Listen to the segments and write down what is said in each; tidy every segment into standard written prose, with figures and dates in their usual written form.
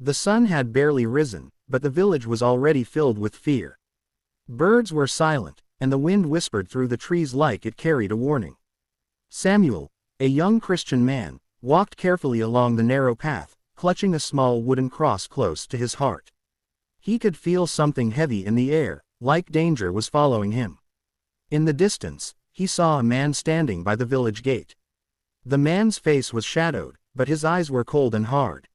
The sun had barely risen, but the village was already filled with fear. Birds were silent, and the wind whispered through the trees like it carried a warning. Samuel, a young Christian man, walked carefully along the narrow path, clutching a small wooden cross close to his heart. He could feel something heavy in the air, like danger was following him. In the distance, he saw a man standing by the village gate. The man's face was shadowed, but his eyes were cold and hard.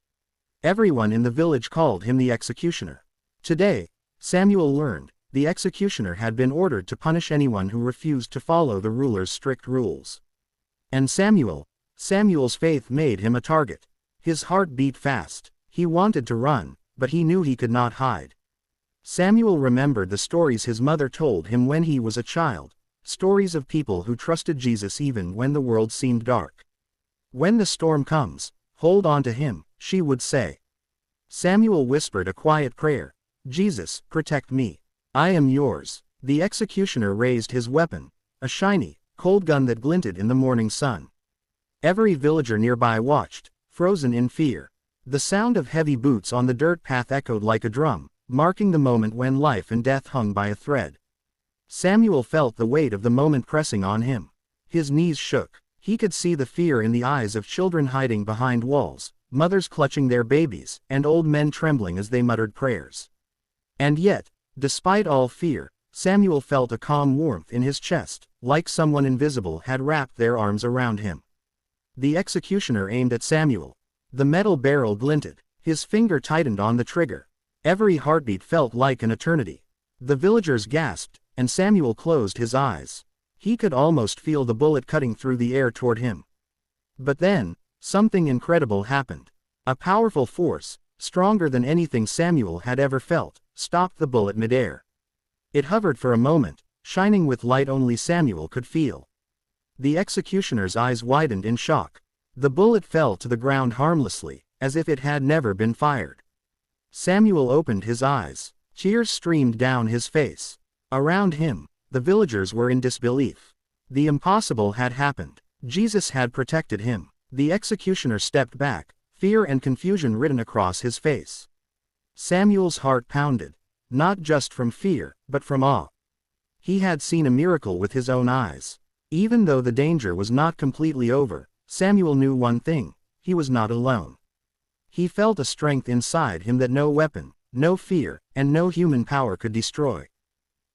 Everyone in the village called him the executioner. Today, Samuel learned, the executioner had been ordered to punish anyone who refused to follow the ruler's strict rules. And Samuel's faith made him a target. His heart beat fast. He wanted to run, but he knew he could not hide. Samuel remembered the stories his mother told him when he was a child, stories of people who trusted Jesus even when the world seemed dark. "When the storm comes, hold on to him," she would say. Samuel whispered a quiet prayer. "Jesus, protect me. I am yours." The executioner raised his weapon, a shiny, cold gun that glinted in the morning sun. Every villager nearby watched, frozen in fear. The sound of heavy boots on the dirt path echoed like a drum, marking the moment when life and death hung by a thread. Samuel felt the weight of the moment pressing on him. His knees shook. He could see the fear in the eyes of children hiding behind walls, mothers clutching their babies, and old men trembling as they muttered prayers. And yet, despite all fear, Samuel felt a calm warmth in his chest, like someone invisible had wrapped their arms around him. The executioner aimed at Samuel. The metal barrel glinted. His finger tightened on the trigger. Every heartbeat felt like an eternity. The villagers gasped, and Samuel closed his eyes. He could almost feel the bullet cutting through the air toward him. But then, something incredible happened. A powerful force, stronger than anything Samuel had ever felt, stopped the bullet midair. It hovered for a moment, shining with light only Samuel could feel. The executioner's eyes widened in shock. The bullet fell to the ground harmlessly, as if it had never been fired. Samuel opened his eyes. Tears streamed down his face. Around him, the villagers were in disbelief. The impossible had happened. Jesus had protected him. The executioner stepped back, fear and confusion written across his face. Samuel's heart pounded, not just from fear, but from awe. He had seen a miracle with his own eyes. Even though the danger was not completely over, Samuel knew one thing: he was not alone. He felt a strength inside him that no weapon, no fear, and no human power could destroy.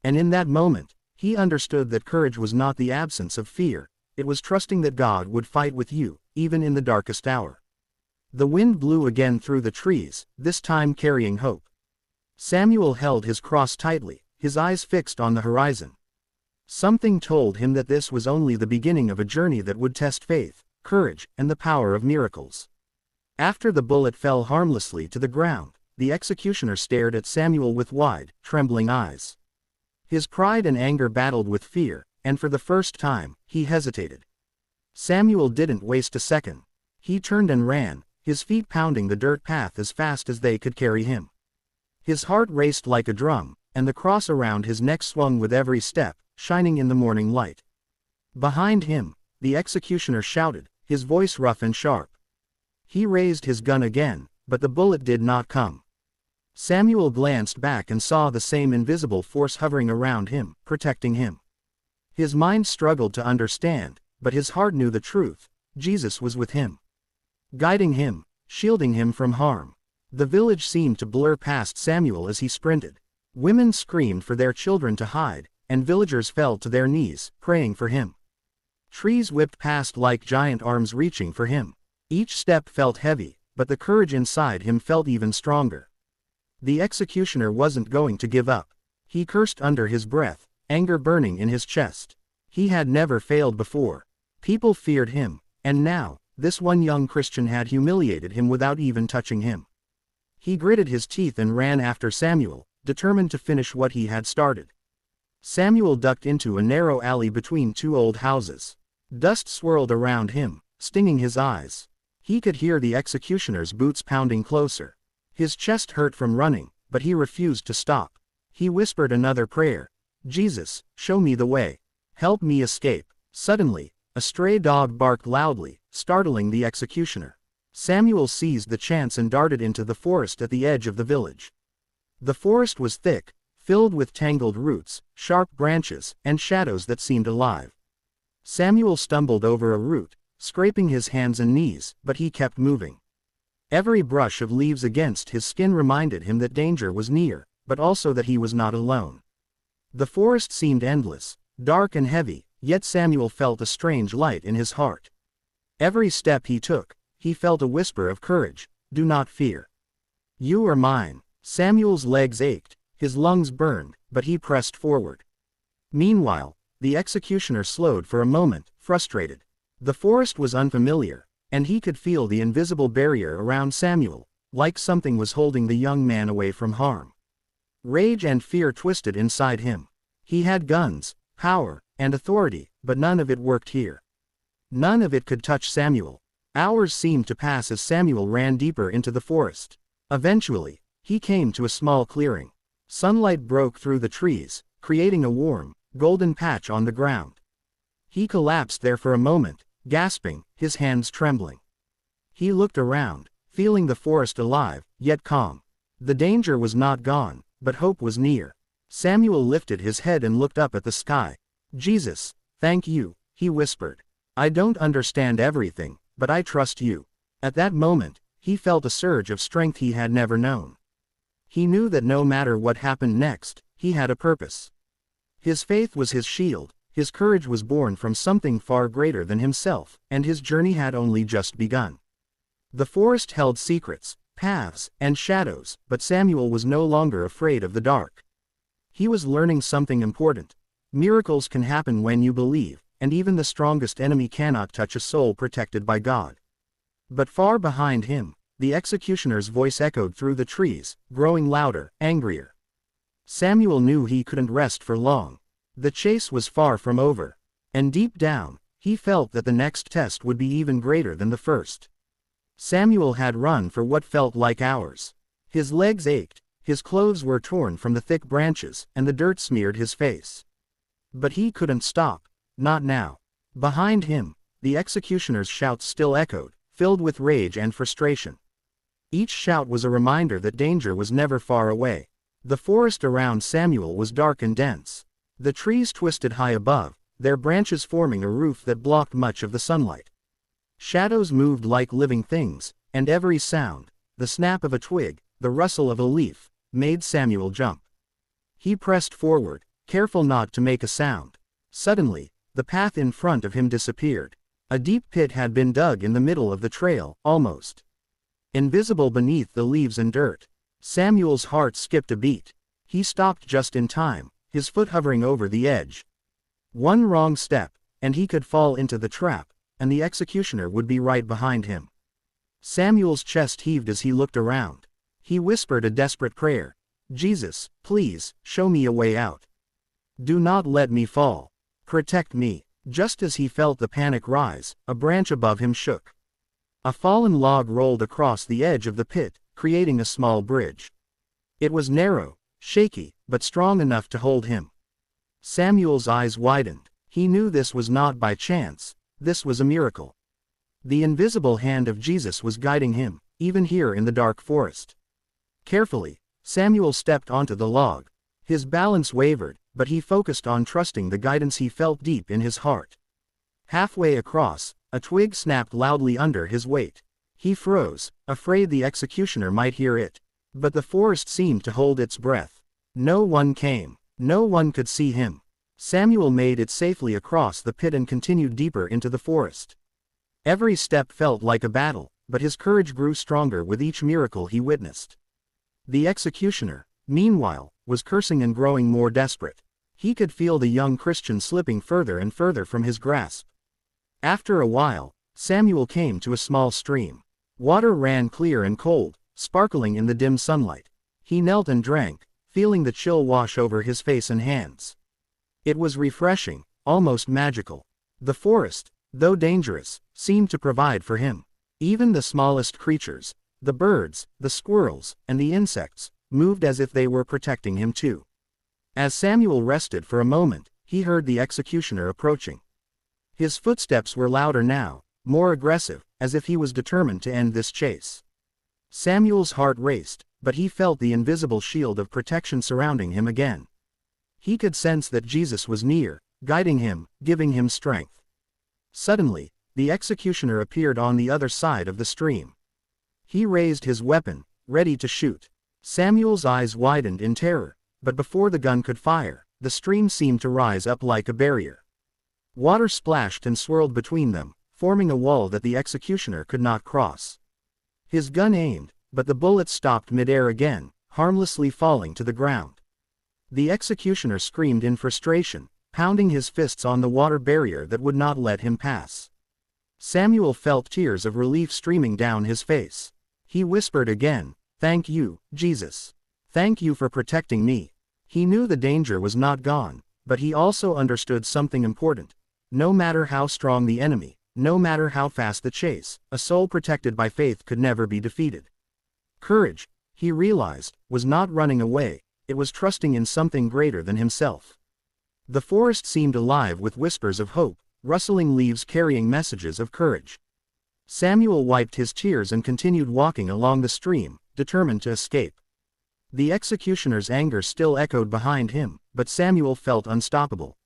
And in that moment, he understood that courage was not the absence of fear, it was trusting that God would fight with you, even in the darkest hour. The wind blew again through the trees, this time carrying hope. Samuel held his cross tightly, his eyes fixed on the horizon. Something told him that this was only the beginning of a journey that would test faith, courage, and the power of miracles. After the bullet fell harmlessly to the ground, the executioner stared at Samuel with wide, trembling eyes. His pride and anger battled with fear, and for the first time, he hesitated. Samuel didn't waste a second. He turned and ran, his feet pounding the dirt path as fast as they could carry him. His heart raced like a drum, and the cross around his neck swung with every step, shining in the morning light. Behind him, the executioner shouted, his voice rough and sharp. He raised his gun again, but the bullet did not come. Samuel glanced back and saw the same invisible force hovering around him, protecting him. His mind struggled to understand, but his heart knew the truth: Jesus was with him, guiding him, shielding him from harm. The village seemed to blur past Samuel as he sprinted. Women screamed for their children to hide, and villagers fell to their knees, praying for him. Trees whipped past like giant arms reaching for him. Each step felt heavy, but the courage inside him felt even stronger. The executioner wasn't going to give up. He cursed under his breath, anger burning in his chest. He had never failed before. People feared him, and now, this one young Christian had humiliated him without even touching him. He gritted his teeth and ran after Samuel, determined to finish what he had started. Samuel ducked into a narrow alley between two old houses. Dust swirled around him, stinging his eyes. He could hear the executioner's boots pounding closer. His chest hurt from running, but he refused to stop. He whispered another prayer: Jesus, show me the way. Help me escape. Suddenly, a stray dog barked loudly, startling the executioner. Samuel seized the chance and darted into the forest at the edge of the village. The forest was thick, filled with tangled roots, sharp branches, and shadows that seemed alive. Samuel stumbled over a root, scraping his hands and knees, but he kept moving. Every brush of leaves against his skin reminded him that danger was near, but also that he was not alone. The forest seemed endless, dark and heavy, yet Samuel felt a strange light in his heart. Every step he took, he felt a whisper of courage. Do not fear. You are mine. Samuel's legs ached, his lungs burned, but he pressed forward. Meanwhile, the executioner slowed for a moment, frustrated. The forest was unfamiliar, and he could feel the invisible barrier around Samuel, like something was holding the young man away from harm. Rage and fear twisted inside him. He had guns, power, and authority, but none of it worked here. None of it could touch Samuel. Hours seemed to pass as Samuel ran deeper into the forest. Eventually, he came to a small clearing. Sunlight broke through the trees, creating a warm, golden patch on the ground. He collapsed there for a moment, gasping, his hands trembling. He looked around, feeling the forest alive, yet calm. The danger was not gone, but hope was near. Samuel lifted his head and looked up at the sky. Jesus, thank you, he whispered. I don't understand everything, but I trust you. At that moment, he felt a surge of strength he had never known. He knew that no matter what happened next, he had a purpose. His faith was his shield, his courage was born from something far greater than himself, and his journey had only just begun. The forest held secrets, paths, and shadows, but Samuel was no longer afraid of the dark. He was learning something important. Miracles can happen when you believe, and even the strongest enemy cannot touch a soul protected by God. But far behind him, the executioner's voice echoed through the trees, growing louder, angrier. Samuel knew he couldn't rest for long. The chase was far from over. And deep down, he felt that the next test would be even greater than the first. Samuel had run for what felt like hours. His legs ached, his clothes were torn from the thick branches, and the dirt smeared his face. But he couldn't stop. Not now. Behind him, the executioner's shouts still echoed, filled with rage and frustration. Each shout was a reminder that danger was never far away. The forest around Samuel was dark and dense. The trees twisted high above, their branches forming a roof that blocked much of the sunlight. Shadows moved like living things, and every sound, the snap of a twig, the rustle of a leaf, made Samuel jump. He pressed forward, careful not to make a sound. Suddenly, the path in front of him disappeared. A deep pit had been dug in the middle of the trail, almost invisible beneath the leaves and dirt. Samuel's heart skipped a beat. He stopped just in time, his foot hovering over the edge. One wrong step, and he could fall into the trap, and the executioner would be right behind him. Samuel's chest heaved as he looked around. He whispered a desperate prayer. Jesus, please, show me a way out. Do not let me fall. Protect me. Just as he felt the panic rise, a branch above him shook. A fallen log rolled across the edge of the pit, creating a small bridge. It was narrow, shaky, but strong enough to hold him. Samuel's eyes widened. He knew this was not by chance, this was a miracle. The invisible hand of Jesus was guiding him, even here in the dark forest. Carefully, Samuel stepped onto the log. His balance wavered, but he focused on trusting the guidance he felt deep in his heart. Halfway across, a twig snapped loudly under his weight. He froze, afraid the executioner might hear it. But the forest seemed to hold its breath. No one came. No one could see him. Samuel made it safely across the pit and continued deeper into the forest. Every step felt like a battle, but his courage grew stronger with each miracle he witnessed. The executioner, meanwhile, was cursing and growing more desperate. He could feel the young Christian slipping further and further from his grasp. After a while, Samuel came to a small stream. Water ran clear and cold, sparkling in the dim sunlight. He knelt and drank, feeling the chill wash over his face and hands. It was refreshing, almost magical. The forest, though dangerous, seemed to provide for him. Even the smallest creatures, the birds, the squirrels, and the insects, moved as if they were protecting him too. As Samuel rested for a moment, he heard the executioner approaching. His footsteps were louder now, more aggressive, as if he was determined to end this chase. Samuel's heart raced, but he felt the invisible shield of protection surrounding him again. He could sense that Jesus was near, guiding him, giving him strength. Suddenly, the executioner appeared on the other side of the stream. He raised his weapon, ready to shoot. Samuel's eyes widened in terror, but before the gun could fire, the stream seemed to rise up like a barrier. Water splashed and swirled between them, forming a wall that the executioner could not cross. His gun aimed, but the bullet stopped mid-air again, harmlessly falling to the ground. The executioner screamed in frustration, pounding his fists on the water barrier that would not let him pass. Samuel felt tears of relief streaming down his face. He whispered again, "Thank you, Jesus. Thank you for protecting me." He knew the danger was not gone, but he also understood something important. No matter how strong the enemy, no matter how fast the chase, a soul protected by faith could never be defeated. Courage, he realized, was not running away, it was trusting in something greater than himself. The forest seemed alive with whispers of hope, rustling leaves carrying messages of courage. Samuel wiped his tears and continued walking along the stream, determined to escape. The executioner's anger still echoed behind him, but Samuel felt unstoppable.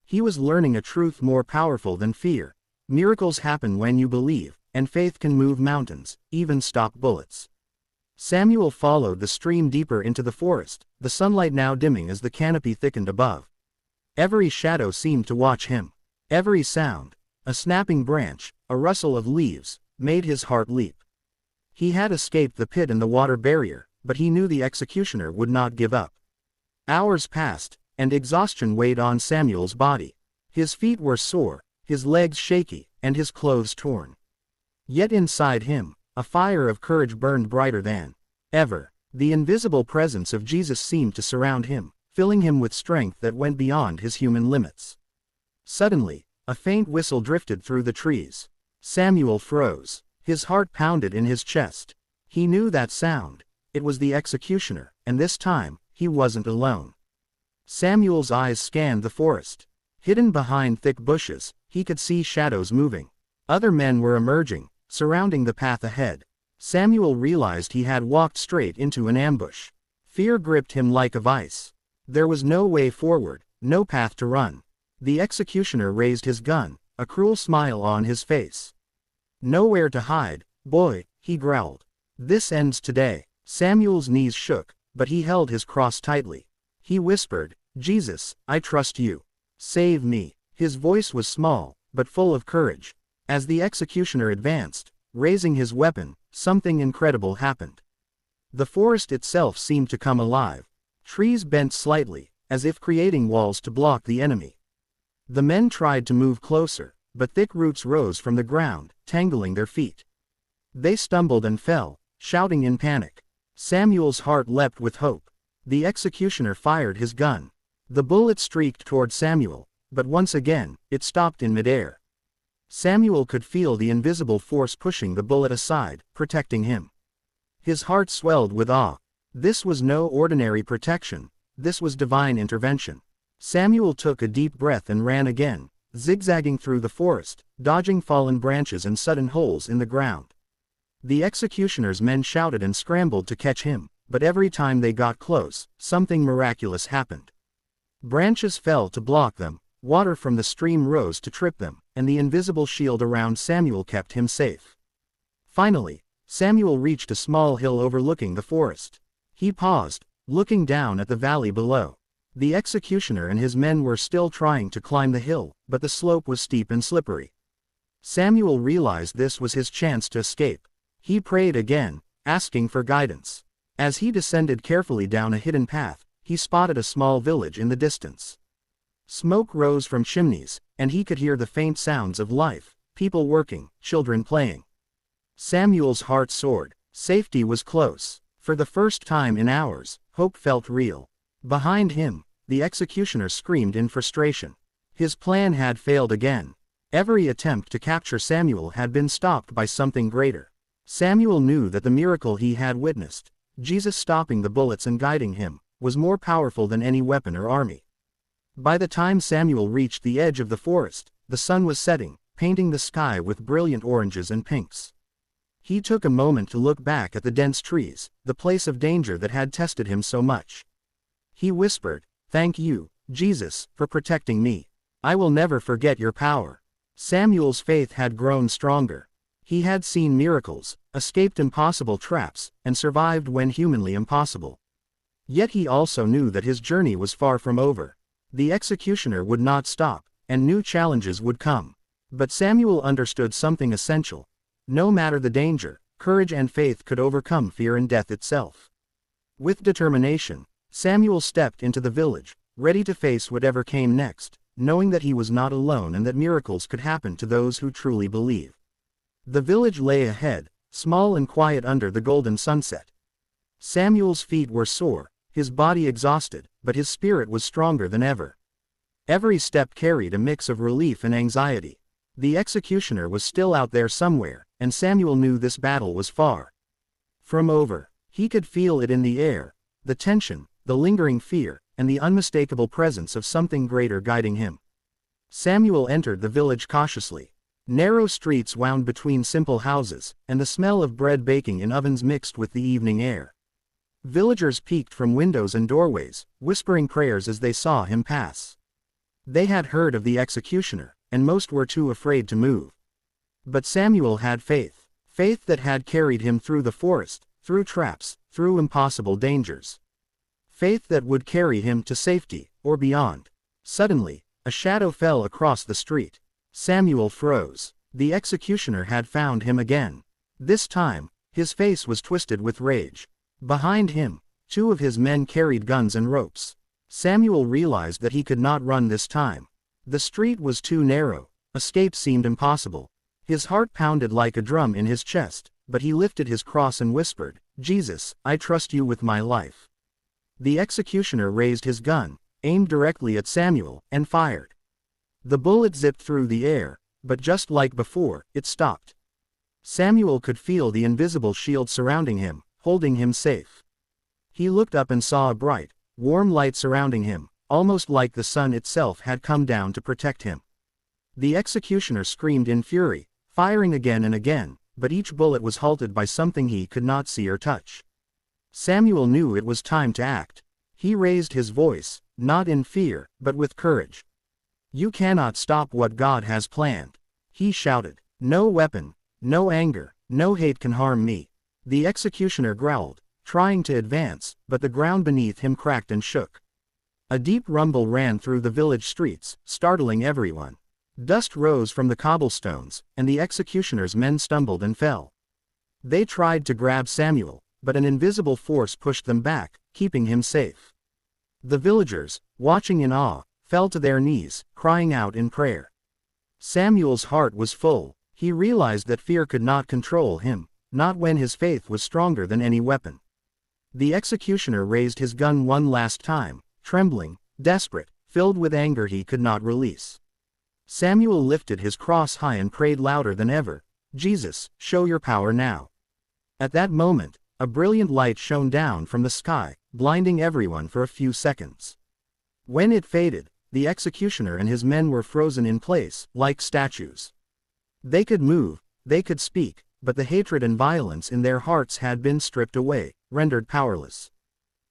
He was learning a truth more powerful than fear. Miracles happen when you believe, and faith can move mountains, even stop bullets. Samuel followed the stream deeper into the forest, the sunlight now dimming as the canopy thickened above. Every shadow seemed to watch him. Every sound, a snapping branch, a rustle of leaves, made his heart leap. He had escaped the pit and the water barrier, but he knew the executioner would not give up. Hours passed, and exhaustion weighed on Samuel's body. His feet were sore, his legs shaky, and his clothes torn. Yet inside him, a fire of courage burned brighter than ever. The invisible presence of Jesus seemed to surround him, filling him with strength that went beyond his human limits. Suddenly, a faint whistle drifted through the trees. Samuel froze. His heart pounded in his chest. He knew that sound. It was the executioner, and this time, he wasn't alone. Samuel's eyes scanned the forest. Hidden behind thick bushes, he could see shadows moving. Other men were emerging, surrounding the path ahead. Samuel realized he had walked straight into an ambush. Fear gripped him like a vice. There was no way forward, no path to run. The executioner raised his gun, a cruel smile on his face. "Nowhere to hide, boy," he growled. "This ends today." Samuel's knees shook, but he held his cross tightly. He whispered, "Jesus, I trust you. Save me." His voice was small, but full of courage. As the executioner advanced, raising his weapon, something incredible happened. The forest itself seemed to come alive. Trees bent slightly, as if creating walls to block the enemy. The men tried to move closer, but thick roots rose from the ground, tangling their feet. They stumbled and fell, shouting in panic. Samuel's heart leapt with hope. The executioner fired his gun. The bullet streaked toward Samuel, but once again, it stopped in midair. Samuel could feel the invisible force pushing the bullet aside, protecting him. His heart swelled with awe. This was no ordinary protection, this was divine intervention. Samuel took a deep breath and ran again, zigzagging through the forest, dodging fallen branches and sudden holes in the ground. The executioner's men shouted and scrambled to catch him, but every time they got close, something miraculous happened. Branches fell to block them, water from the stream rose to trip them, and the invisible shield around Samuel kept him safe. Finally, Samuel reached a small hill overlooking the forest. He paused, looking down at the valley below. The executioner and his men were still trying to climb the hill, but the slope was steep and slippery. Samuel realized this was his chance to escape. He prayed again, asking for guidance. As he descended carefully down a hidden path, he spotted a small village in the distance. Smoke rose from chimneys, and he could hear the faint sounds of life, people working, children playing. Samuel's heart soared. Safety was close. For the first time in hours, hope felt real. Behind him, the executioner screamed in frustration. His plan had failed again. Every attempt to capture Samuel had been stopped by something greater. Samuel knew that the miracle he had witnessed, Jesus stopping the bullets and guiding him, was more powerful than any weapon or army. By the time Samuel reached the edge of the forest, the sun was setting, painting the sky with brilliant oranges and pinks. He took a moment to look back at the dense trees, the place of danger that had tested him so much. He whispered, "Thank you, Jesus, for protecting me. I will never forget your power." Samuel's faith had grown stronger. He had seen miracles, escaped impossible traps, and survived when humanly impossible. Yet he also knew that his journey was far from over. The executioner would not stop, and new challenges would come. But Samuel understood something essential. No matter the danger, courage and faith could overcome fear and death itself. With determination, Samuel stepped into the village, ready to face whatever came next, knowing that he was not alone and that miracles could happen to those who truly believe. The village lay ahead, small and quiet under the golden sunset. Samuel's feet were sore, his body exhausted, but his spirit was stronger than ever. Every step carried a mix of relief and anxiety. The executioner was still out there somewhere, and Samuel knew this battle was far from over. He could feel it in the air, the tension, the lingering fear, and the unmistakable presence of something greater guiding him. Samuel entered the village cautiously. Narrow streets wound between simple houses, and the smell of bread baking in ovens mixed with the evening air. Villagers peeked from windows and doorways, whispering prayers as they saw him pass. They had heard of the executioner, and most were too afraid to move. But Samuel had faith, faith that had carried him through the forest, through traps, through impossible dangers. Faith that would carry him to safety, or beyond. Suddenly, a shadow fell across the street. Samuel froze. The executioner had found him again. This time, his face was twisted with rage. Behind him, two of his men carried guns and ropes. Samuel realized that he could not run this time. The street was too narrow, escape seemed impossible. His heart pounded like a drum in his chest, but he lifted his cross and whispered, "Jesus, I trust you with my life." The executioner raised his gun, aimed directly at Samuel, and fired. The bullet zipped through the air, but just like before, it stopped. Samuel could feel the invisible shield surrounding him, holding him safe. He looked up and saw a bright, warm light surrounding him, almost like the sun itself had come down to protect him. The executioner screamed in fury, firing again and again, but each bullet was halted by something he could not see or touch. Samuel knew it was time to act. He raised his voice, not in fear, but with courage. "You cannot stop what God has planned," he shouted. "No weapon, no anger, no hate can harm me." The executioner growled, trying to advance, but the ground beneath him cracked and shook. A deep rumble ran through the village streets, startling everyone. Dust rose from the cobblestones, and the executioner's men stumbled and fell. They tried to grab Samuel, but an invisible force pushed them back, keeping him safe. The villagers, watching in awe, fell to their knees, crying out in prayer. Samuel's heart was full. He realized that fear could not control him, not when his faith was stronger than any weapon. The executioner raised his gun one last time, trembling, desperate, filled with anger he could not release. Samuel lifted his cross high and prayed louder than ever, "Jesus, show your power now." At that moment, a brilliant light shone down from the sky, blinding everyone for a few seconds. When it faded, the executioner and his men were frozen in place, like statues. They could move, they could speak, but the hatred and violence in their hearts had been stripped away, rendered powerless.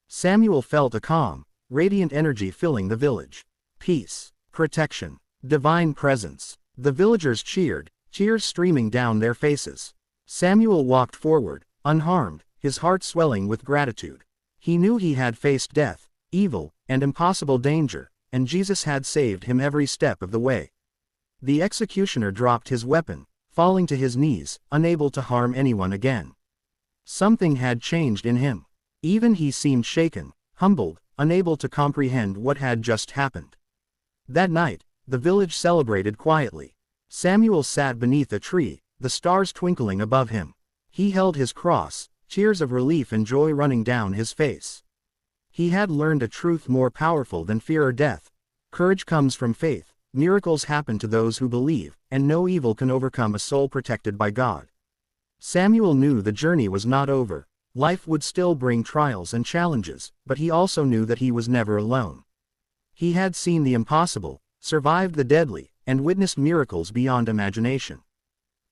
Samuel felt a calm, radiant energy filling the village. Peace, protection, divine presence. The villagers cheered, tears streaming down their faces. Samuel walked forward, unharmed, his heart swelling with gratitude. He knew he had faced death, evil, and impossible danger, and Jesus had saved him every step of the way. The executioner dropped his weapon, falling to his knees, unable to harm anyone again. Something had changed in him. Even he seemed shaken, humbled, unable to comprehend what had just happened. That night, the village celebrated quietly. Samuel sat beneath a tree, the stars twinkling above him. He held his cross, tears of relief and joy running down his face. He had learned a truth more powerful than fear or death. Courage comes from faith, miracles happen to those who believe, and no evil can overcome a soul protected by God. Samuel knew the journey was not over. Life would still bring trials and challenges, but he also knew that he was never alone. He had seen the impossible, survived the deadly, and witnessed miracles beyond imagination.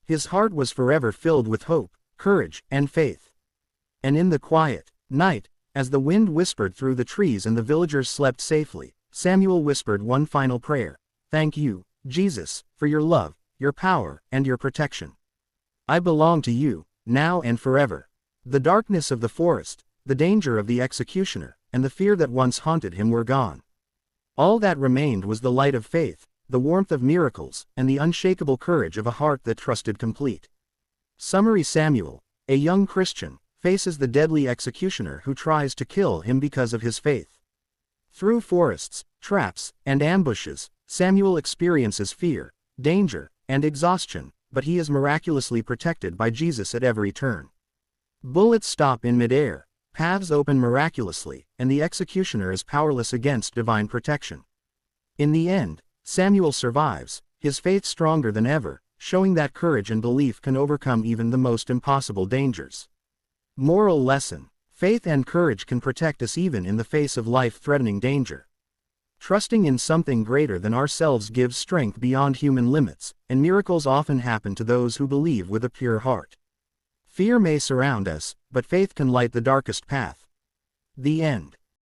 His heart was forever filled with hope, courage, and faith. And in the quiet night, as the wind whispered through the trees and the villagers slept safely, Samuel whispered one final prayer: "Thank you, Jesus, for your love, your power, and your protection. I belong to you, now and forever." The darkness of the forest, the danger of the executioner, and the fear that once haunted him were gone. All that remained was the light of faith, the warmth of miracles, and the unshakable courage of a heart that trusted complete. Summary: Samuel, a young Christian, faces the deadly executioner who tries to kill him because of his faith. Through forests, traps, and ambushes, Samuel experiences fear, danger, and exhaustion, but he is miraculously protected by Jesus at every turn. Bullets stop in midair, paths open miraculously, and the executioner is powerless against divine protection. In the end, Samuel survives, his faith stronger than ever, showing that courage and belief can overcome even the most impossible dangers. Moral lesson: faith and courage can protect us even in the face of life-threatening danger. Trusting in something greater than ourselves gives strength beyond human limits, and miracles often happen to those who believe with a pure heart. Fear may surround us, but faith can light the darkest path. The end.